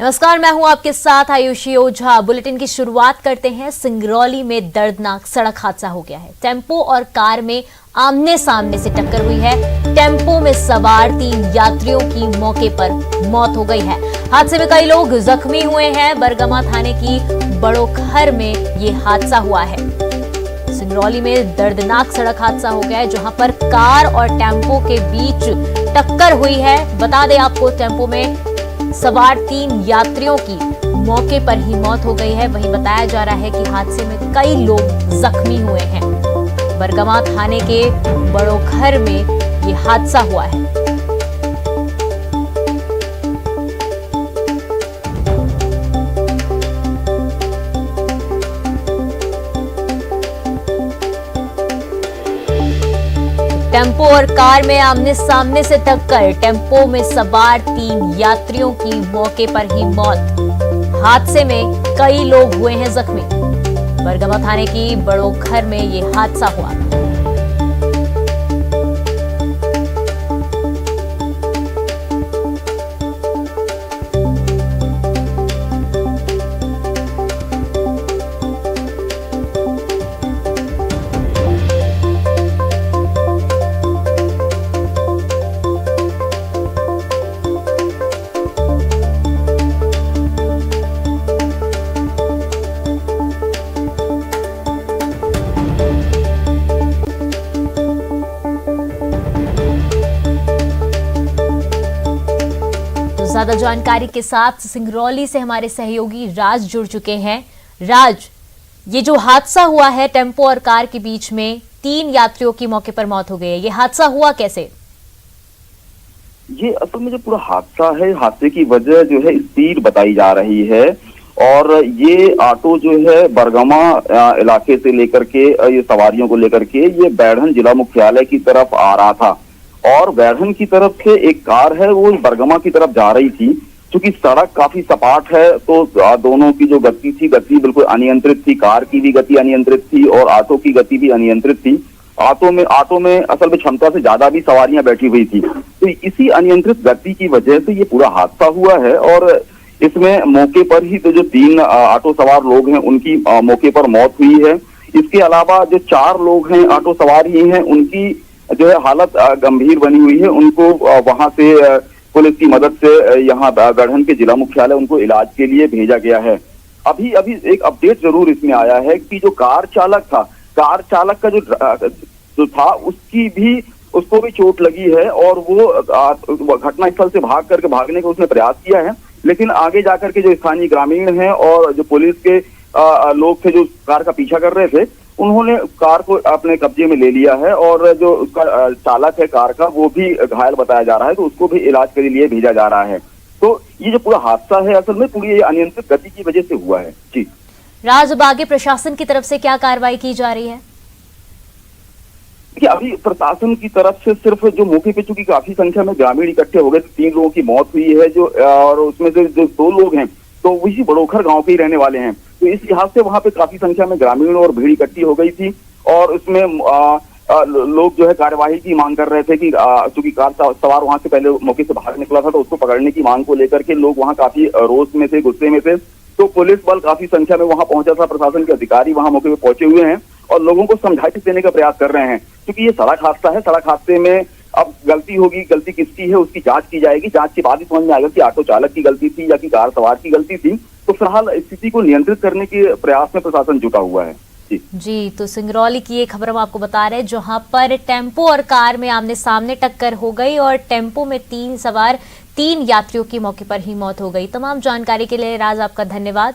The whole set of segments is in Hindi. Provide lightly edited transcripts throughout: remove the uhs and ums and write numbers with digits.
नमस्कार, मैं हूं आपके साथ आयुषी ओझा। बुलेटिन की शुरुआत करते हैं। सिंगरौली में दर्दनाक सड़क हादसा हो गया है। टेम्पो और कार में आमने सामने से टक्कर हुई है। टेम्पो में सवार 3 यात्रियों की मौके पर मौत हो गई है। हादसे में कई लोग जख्मी हुए हैं। बरगमा थाने की बड़ोखर में ये हादसा हुआ है। सिंगरौली में दर्दनाक सड़क हादसा हो गया है, जहां पर कार और टेम्पो के बीच टक्कर हुई है। बता दें आपको, टेम्पो में सवार 3 यात्रियों की मौके पर ही मौत हो गई है। वहीं बताया जा रहा है कि हादसे में कई लोग जख्मी हुए हैं। बरगमा थाने के बड़ोखर में यह हादसा हुआ है। टेम्पो और कार में आमने सामने से टक्कर। टेम्पो में सवार 3 यात्रियों की मौके पर ही मौत। हादसे में कई लोग हुए हैं जख्मी। बरगमा थाने की बड़ोखर में यह हादसा हुआ। ज्यादा जानकारी के साथ सिंगरौली से हमारे सहयोगी राज जुड़ चुके हैं। राज, ये जो हादसा हुआ है टेम्पो और कार के बीच में, 3 यात्रियों की मौके पर मौत हो गई है, ये हादसा हुआ कैसे? ये असल में जो पूरा हादसा है, हादसे की वजह जो है स्पीड बताई जा रही है। और ये ऑटो जो है बरगमा इलाके से लेकर के ये सवारियों को लेकर के ये बैढ़न जिला मुख्यालय की तरफ आ रहा था। और बैढ़न की तरफ से एक कार है वो बरगमा की तरफ जा रही थी। क्योंकि सड़क काफी सपाट है तो दोनों की जो गति थी, गति बिल्कुल अनियंत्रित थी। कार की भी गति अनियंत्रित थी और ऑटो की गति भी अनियंत्रित थी। ऑटो में असल में क्षमता से ज्यादा भी सवारियां बैठी हुई थी। तो इसी अनियंत्रित गति की वजह से ये पूरा हादसा हुआ है। और इसमें मौके पर ही तो जो 3 ऑटो सवार लोग हैं उनकी मौके पर मौत हुई है। इसके अलावा जो 4 लोग हैं ऑटो सवार ही हैं, उनकी जो है हालत गंभीर बनी हुई है। उनको वहां से पुलिस की मदद से यहाँ बैढ़न के जिला मुख्यालय उनको इलाज के लिए भेजा गया है। अभी एक अपडेट जरूर इसमें आया है कि जो कार चालक था, कार चालक का जो था उसको भी चोट लगी है। और वो घटनास्थल से भागने का उसने प्रयास किया है। लेकिन आगे जाकर के जो स्थानीय ग्रामीण हैं और जो पुलिस के लोग थे जो कार का पीछा कर रहे थे, उन्होंने कार को अपने कब्जे में ले लिया है। और जो उसका चालक है कार का, वो भी घायल बताया जा रहा है, तो उसको भी इलाज के लिए भेजा जा रहा है। तो ये जो पूरा हादसा है असल में पूरी अनियंत्रित गति की वजह से हुआ है। जी राज, अब आगे प्रशासन की तरफ से क्या कार्रवाई की जा रही है? कि अभी प्रशासन की तरफ से सिर्फ जो मौके पे, चूंकि काफी संख्या में ग्रामीण इकट्ठे हो गए, 3 लोगों की मौत हुई है और उसमें से जो 2 लोग हैं तो वही बड़ोखर गांव के ही रहने वाले हैं। तो इस लिहाज से वहां पे काफी संख्या में ग्रामीण और भीड़ इकट्ठी हो गई थी। और उसमें लोग जो है कार्यवाही की मांग कर रहे थे कि चूंकि कार सवार वहां से पहले मौके से बाहर निकला था तो उसको पकड़ने की मांग को लेकर के लोग वहां काफी रोष में थे, गुस्से में थे। तो पुलिस बल काफी संख्या में वहां पहुंचा था, प्रशासन के अधिकारी वहां मौके पे पहुंचे हुए हैं और लोगों को समझाइश देने का प्रयास कर रहे हैं। क्योंकि ये सड़क हादसा है, सड़क हादसे में अब गलती होगी, गलती किसकी है उसकी जांच की जाएगी। जांच के बाद ही समझ में आएगा कि ऑटो चालक की गलती थी या कि कार सवार की गलती थी। तो फिलहाल स्थिति को नियंत्रित करने के प्रयास में प्रशासन जुटा हुआ है। जी, तो सिंगरौली की ये खबर हम आपको बता रहे हैं, जहां पर टेम्पो और कार में आमने सामने टक्कर हो गई और टेम्पो में 3 यात्रियों की मौके पर ही मौत हो गई। तमाम जानकारी के लिए राज आपका धन्यवाद।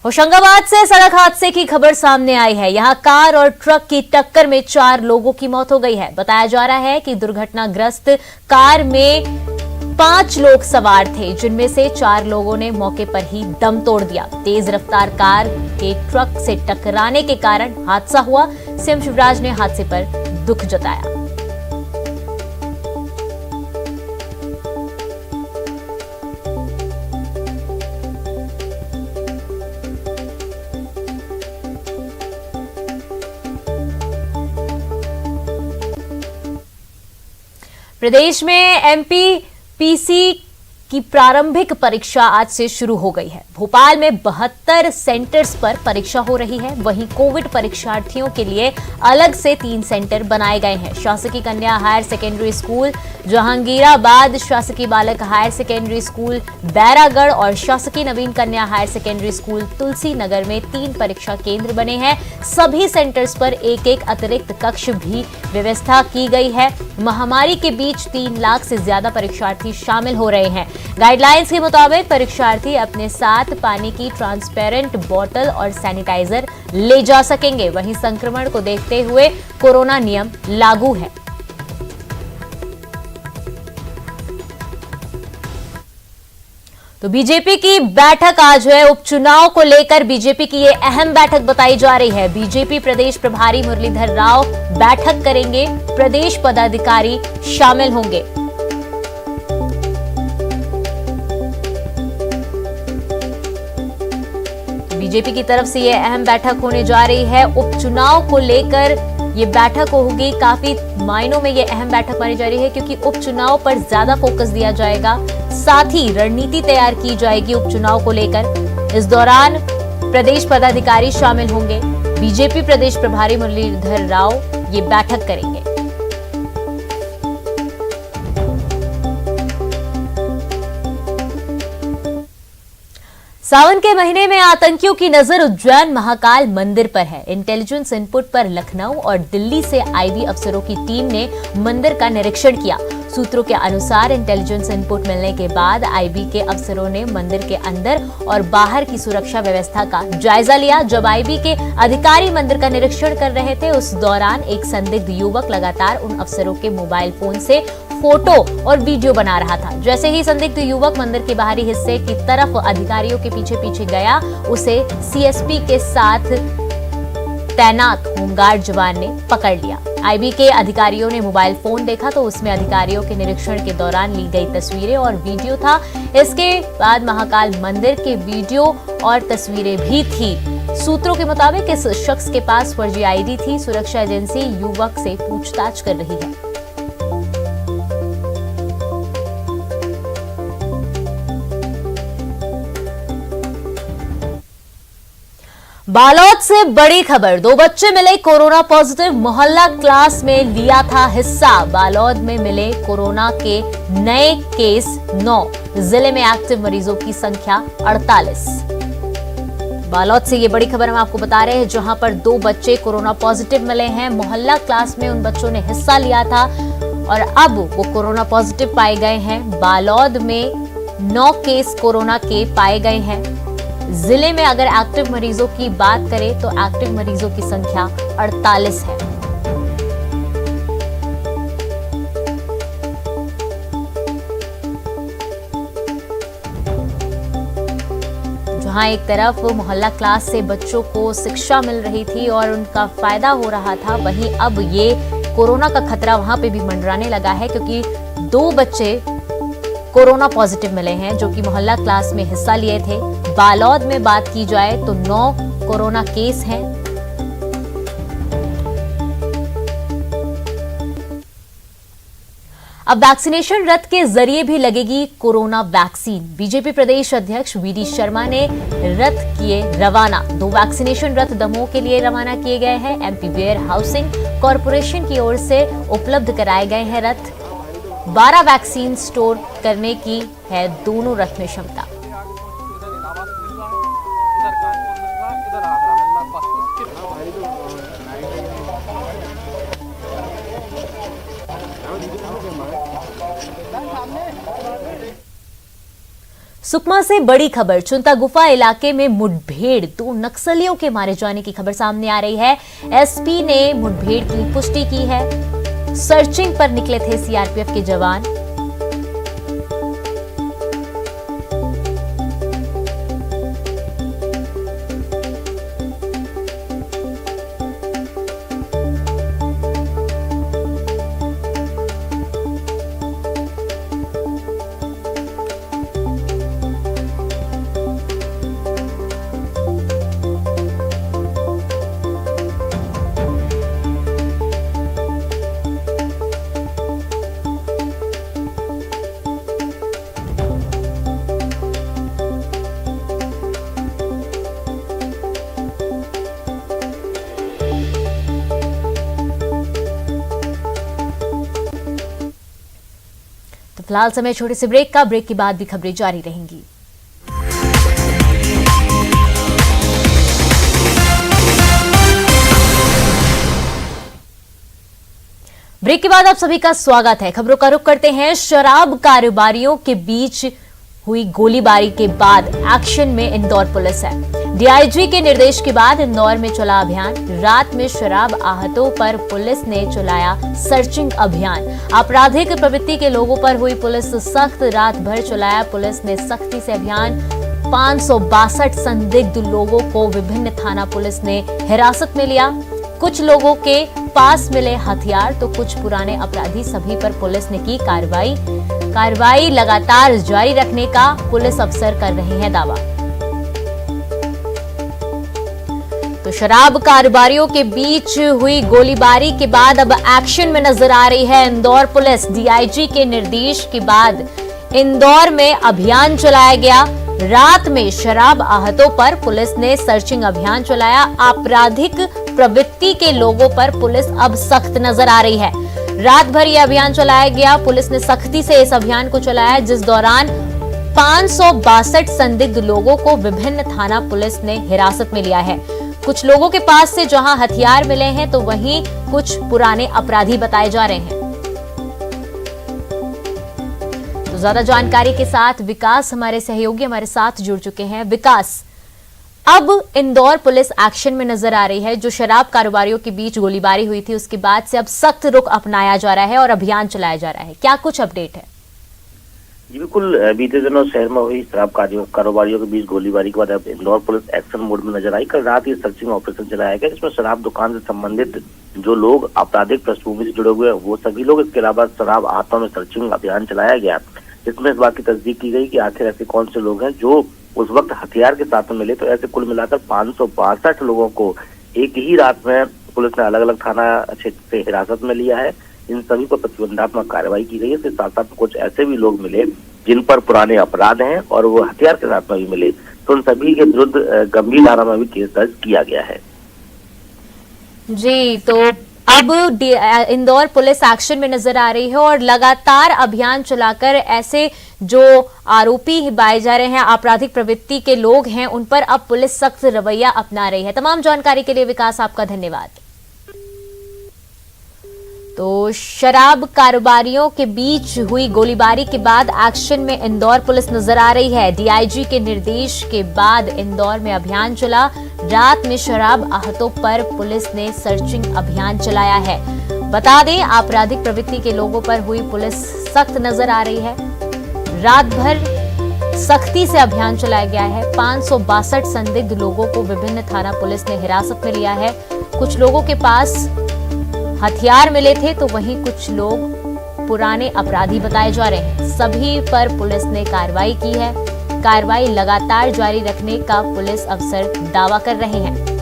होशंगाबाद से सड़क हादसे की खबर सामने आई है। यहां कार और ट्रक की टक्कर में 4 लोगों की मौत हो गई है। बताया जा रहा है कि दुर्घटनाग्रस्त कार में 5 लोग सवार थे, जिनमें से 4 लोगों ने मौके पर ही दम तोड़ दिया। तेज रफ्तार कार के ट्रक से टकराने के कारण हादसा हुआ। सीएम शिवराज ने हादसे पर दुख जताया। प्रदेश में एमपीपीसी की प्रारंभिक परीक्षा आज से शुरू हो गई है। भोपाल में 72 सेंटर्स पर परीक्षा हो रही है। वहीं कोविड परीक्षार्थियों के लिए अलग से 3 सेंटर बनाए गए हैं। शासकीय कन्या हायर सेकेंडरी स्कूल जहांगीराबाद, शासकीय बालक हायर सेकेंडरी स्कूल बैरागढ़ और शासकीय नवीन कन्या higher secondary school Tulsi Nagar में 3 परीक्षा केंद्र बने हैं। सभी सेंटर्स पर एक अतिरिक्त कक्ष भी व्यवस्था की गई है। महामारी के बीच 3 लाख से ज्यादा परीक्षार्थी शामिल हो रहे हैं। गाइडलाइंस के मुताबिक परीक्षार्थी अपने साथ पानी की ट्रांसपेरेंट बोतल और सैनिटाइजर ले जा सकेंगे। वहीं संक्रमण को देखते हुए कोरोना नियम लागू है। तो बीजेपी की बैठक आज है। उपचुनाव को लेकर बीजेपी की ये अहम बैठक बताई जा रही है। बीजेपी प्रदेश प्रभारी मुरलीधर राव बैठक करेंगे। प्रदेश पदाधिकारी शामिल होंगे। बीजेपी की तरफ से यह अहम बैठक होने जा रही है। उपचुनाव को लेकर ये बैठक होगी। काफी मायनों में ये अहम बैठक मानी जा रही है क्योंकि उपचुनाव पर ज्यादा फोकस दिया जाएगा। साथ ही रणनीति तैयार की जाएगी उपचुनाव को लेकर। इस दौरान प्रदेश पदाधिकारी शामिल होंगे। बीजेपी प्रदेश प्रभारी मुरलीधर राव ये बैठक करेंगे। सावन के महीने में आतंकियों की नजर उज्जैन महाकाल मंदिर पर है। इंटेलिजेंस इनपुट पर लखनऊ और दिल्ली से आईबी अफसरों की टीम ने मंदिर का निरीक्षण किया। सूत्रों के अनुसार इंटेलिजेंस इनपुट मिलने के बाद आईबी के अफसरों ने मंदिर के अंदर और बाहर की सुरक्षा व्यवस्था का जायजा लिया। जब आईबी के अधिकारी मंदिर का निरीक्षण कर रहे थे, उस दौरान एक संदिग्ध युवक लगातार उन अफसरों के मोबाइल फोन से फोटो और वीडियो बना रहा था। जैसे ही संदिग्ध युवक मंदिर के बाहरी हिस्से की तरफ अधिकारियों के पीछे पीछे गया, उसे सीएसपी के साथ तैनात होमगार्ड जवान ने पकड़ लिया। आईबी के अधिकारियों ने मोबाइल फोन देखा तो उसमें अधिकारियों के निरीक्षण के दौरान ली गई तस्वीरें और वीडियो था। इसके बाद महाकाल मंदिर के वीडियो और तस्वीरें भी थी। सूत्रों के मुताबिक इस शख्स के पास फर्जी आईडी थी। सुरक्षा एजेंसी युवक से पूछताछ कर रही है। बालोद से बड़ी खबर। 2 बच्चे मिले कोरोना पॉजिटिव। मोहल्ला क्लास में लिया था हिस्सा। बालोद में मिले कोरोना के नए केस 9। जिले में एक्टिव मरीजों की संख्या 48। बालोद से ये बड़ी खबर हम आपको बता रहे हैं, जहां पर 2 बच्चे कोरोना पॉजिटिव मिले हैं। मोहल्ला क्लास में उन बच्चों ने हिस्सा लिया था और अब वो कोरोना पॉजिटिव पाए गए हैं। बालोद में 9 केस कोरोना के पाए गए हैं। जिले में अगर एक्टिव मरीजों की बात करें तो एक्टिव मरीजों की संख्या 48 है। जहां एक तरफ मोहल्ला क्लास से बच्चों को शिक्षा मिल रही थी और उनका फायदा हो रहा था, वहीं अब ये कोरोना का खतरा वहां पे भी मंडराने लगा है क्योंकि 2 बच्चे कोरोना पॉजिटिव मिले हैं जो कि मोहल्ला क्लास में हिस्सा लिए थे। बालोद में बात की जाए तो 9 कोरोना केस हैं। अब वैक्सीनेशन रथ के जरिए भी लगेगी कोरोना वैक्सीन। बीजेपी प्रदेश अध्यक्ष वीडी शर्मा ने रथ किए रवाना। 2 वैक्सीनेशन रथ दमोह के लिए रवाना किए गए हैं। एमपी वेयर हाउसिंग कॉरपोरेशन की ओर से उपलब्ध कराए गए हैं रथ। 12 वैक्सीन स्टोर करने की है दोनों रथ में क्षमता। सुकमा से बड़ी खबर। चुंता गुफा इलाके में मुठभेड़, 2 नक्सलियों के मारे जाने की खबर सामने आ रही है। एसपी ने मुठभेड़ की पुष्टि की है। सर्चिंग पर निकले थे सीआरपीएफ के जवान। फिलहाल समय छोटे से ब्रेक का। ब्रेक के बाद भी खबरें जारी रहेंगी। ब्रेक के बाद आप सभी का स्वागत है। खबरों का रुख करते हैं। शराब कारोबारियों के बीच हुई गोलीबारी के बाद एक्शन में इंदौर पुलिस है। डीआईजी के निर्देश के बाद इंदौर में चला अभियान। रात में शराब आहतों पर पुलिस ने चलाया सर्चिंग अभियान। आपराधिक प्रवृत्ति के लोगों पर हुई पुलिस सख्त। रात भर चलाया पुलिस ने सख्ती से अभियान। 562 संदिग्ध लोगों को विभिन्न थाना पुलिस ने हिरासत में लिया। कुछ लोगों के पास मिले हथियार तो कुछ पुराने अपराधी, सभी पर पुलिस ने की कार्रवाई लगातार जारी रखने का पुलिस अफसर कर रहे हैं दावा। तो शराब कारोबारियों के बीच हुई गोलीबारी के बाद अब एक्शन में नजर आ रही है इंदौर पुलिस। डीआईजी के निर्देश के बाद इंदौर में अभियान चलाया गया। रात में शराब आहतों पर पुलिस ने सर्चिंग अभियान चलाया। आपराधिक प्रवृत्ति के लोगों पर पुलिस अब सख्त नजर आ रही है। रात भर यह अभियान चलाया गया। पुलिस ने सख्ती से इस अभियान को चलाया, जिस दौरान 562 संदिग्ध लोगों को विभिन्न थाना पुलिस ने हिरासत में लिया है। कुछ लोगों के पास से जहां हथियार मिले हैं तो वहीं कुछ पुराने अपराधी बताए जा रहे हैं। तो ज्यादा जानकारी के साथ विकास हमारे सहयोगी हमारे साथ जुड़ चुके हैं। विकास, अब इंदौर पुलिस एक्शन में नजर आ रही है। जो शराब कारोबारियों के बीच गोलीबारी हुई थी उसके बाद से अब सख्त रुख अपनाया जा रहा है और अभियान चलाया जा रहा है। क्या कुछ अपडेट है? जी बिल्कुल, बीते दिनों शहर में हुई शराब कारोबारियों के बीच गोलीबारी के बाद अब इंदौर पुलिस एक्शन मोड में नजर आई। कल रात ये सर्चिंग ऑपरेशन चलाया गया, जिसमें शराब दुकान से संबंधित जो लोग आपराधिक पृष्ठभूमि से जुड़े हुए हैं वो सभी लोग, इसके अलावा शराब आहतों में सर्चिंग अभियान चलाया गया। इसमें इस बात की तस्दीक की गई कि आखिर ऐसे कौन से लोग हैं जो उस वक्त हथियार के साथ में मिले। तो ऐसे कुल मिलाकर 562 लोगों को एक ही रात में पुलिस ने अलग अलग थाना क्षेत्र से हिरासत में लिया है। इन सभी पर प्रतिबंधात्मक कार्रवाई की गई है। इसके साथ साथ कुछ ऐसे भी लोग मिले जिन पर पुराने अपराध हैं और वो हथियार के साथ में भी मिले, तो उन सभी के विरुद्ध गंभीर धारा में भी केस दर्ज किया गया है। जी, तो अब इंदौर पुलिस एक्शन में नजर आ रही है और लगातार अभियान चलाकर ऐसे जो आरोपी पाए जा रहे हैं, आपराधिक प्रवृत्ति के लोग हैं, उन पर अब पुलिस सख्त रवैया अपना रही है। तमाम जानकारी के लिए विकास आपका धन्यवाद। तो शराब कारोबारियों के बीच हुई गोलीबारी के बाद एक्शन में इंदौर पुलिस नजर आ रही है। डीआईजी के निर्देश के बाद इंदौर में अभियान चला। रात में शराब आहतों पर पुलिस ने सर्चिंग अभियान चलाया है। बता दें, आपराधिक प्रवृत्ति के लोगों पर हुई पुलिस सख्त नजर आ रही है। रात भर सख्ती से अभियान चलाया गया है। 562 संदिग्ध लोगों को विभिन्न थाना पुलिस ने हिरासत में लिया है। कुछ लोगों के पास हथियार मिले थे तो वहीं कुछ लोग पुराने अपराधी बताए जा रहे हैं। सभी पर पुलिस ने कार्रवाई की है। कार्रवाई लगातार जारी रखने का पुलिस अफसर दावा कर रहे हैं।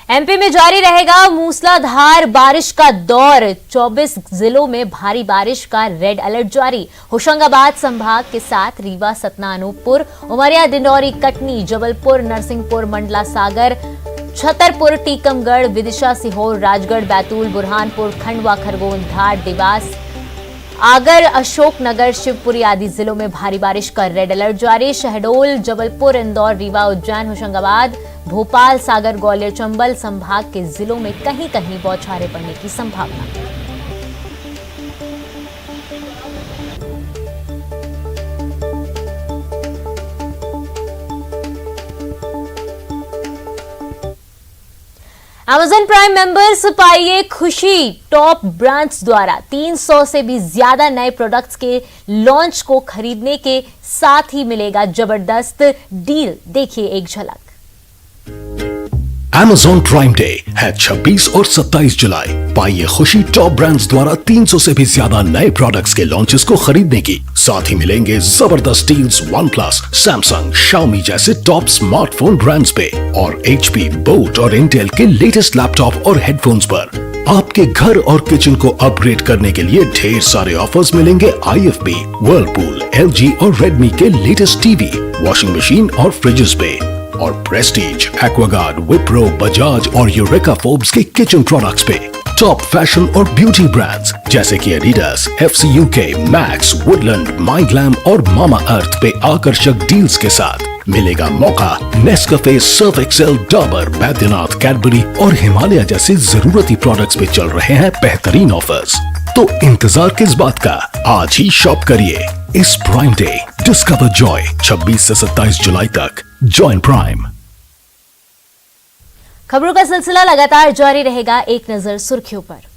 एमपी में जारी रहेगा मूसलाधार बारिश का दौर। 24 जिलों में भारी बारिश का रेड अलर्ट जारी। होशंगाबाद संभाग के साथ रीवा, सतना, अनूपपुर, उमरिया, डिंडौरी, कटनी, जबलपुर, नरसिंहपुर, मंडला सागर, छतरपुर, टीकमगढ़, विदिशा, सीहोर, राजगढ़, बैतूल, बुरहानपुर, खंडवा, खरगोन, धार, देवास, आगर, अशोकनगर, शिवपुरी आदि जिलों में भारी बारिश का रेड अलर्ट जारी। शहडोल, जबलपुर, इंदौर, रीवा, उज्जैन, होशंगाबाद, भोपाल, सागर, ग्वालियर, चंबल संभाग के जिलों में कहीं कहीं बौछारें पड़ने की संभावना। Amazon प्राइम मेंबर्स पाइए खुशी। टॉप ब्रांड्स द्वारा 300 से भी ज्यादा नए प्रोडक्ट्स के लॉन्च को खरीदने के साथ ही मिलेगा जबरदस्त डील। देखिए एक झलक। Amazon प्राइम डे है 26 और 27 जुलाई। पाइए खुशी टॉप ब्रांड्स द्वारा 300 से भी ज्यादा नए प्रोडक्ट्स के लॉन्चेस को खरीदने की। साथ ही मिलेंगे जबरदस्त डील्स OnePlus, Samsung, Xiaomi जैसे टॉप स्मार्टफोन ब्रांड्स पे और HP, बोट और इंटेल के लेटेस्ट लैपटॉप और हेडफोन्स पर। आपके घर और किचन को अपग्रेड करने के लिए ढेर सारे ऑफर्स मिलेंगे IFB, Whirlpool, LG और Redmi के लेटेस्ट टीवी, वॉशिंग मशीन और फ्रिजेस पे। और प्रेस्टीज, एक्वागार्ड, विप्रो, बजाज और यूरेका फोर्ब्स के किचन प्रोडक्ट्स पे टॉप फैशन और ब्यूटी ब्रांड्स जैसे कि Adidas, FC UK, max, Woodland, MyGlamm और मामा अर्थ पे आकर्षक डील्स के साथ मिलेगा मौका Nescafe, Surf Excel, Dabur, Baidyanath, Cadbury और हिमालय जैसे जरूरती प्रोडक्ट्स पे चल रहे हैं बेहतरीन ऑफर्स। तो इंतजार किस बात का, आज ही शॉप करिए इस प्राइम डे। डिस्कवर जॉय 26 से 27 जुलाई तक। Join prime. खबरों का सिलसिला लगातार जारी रहेगा। एक नजर सुर्खियों पर।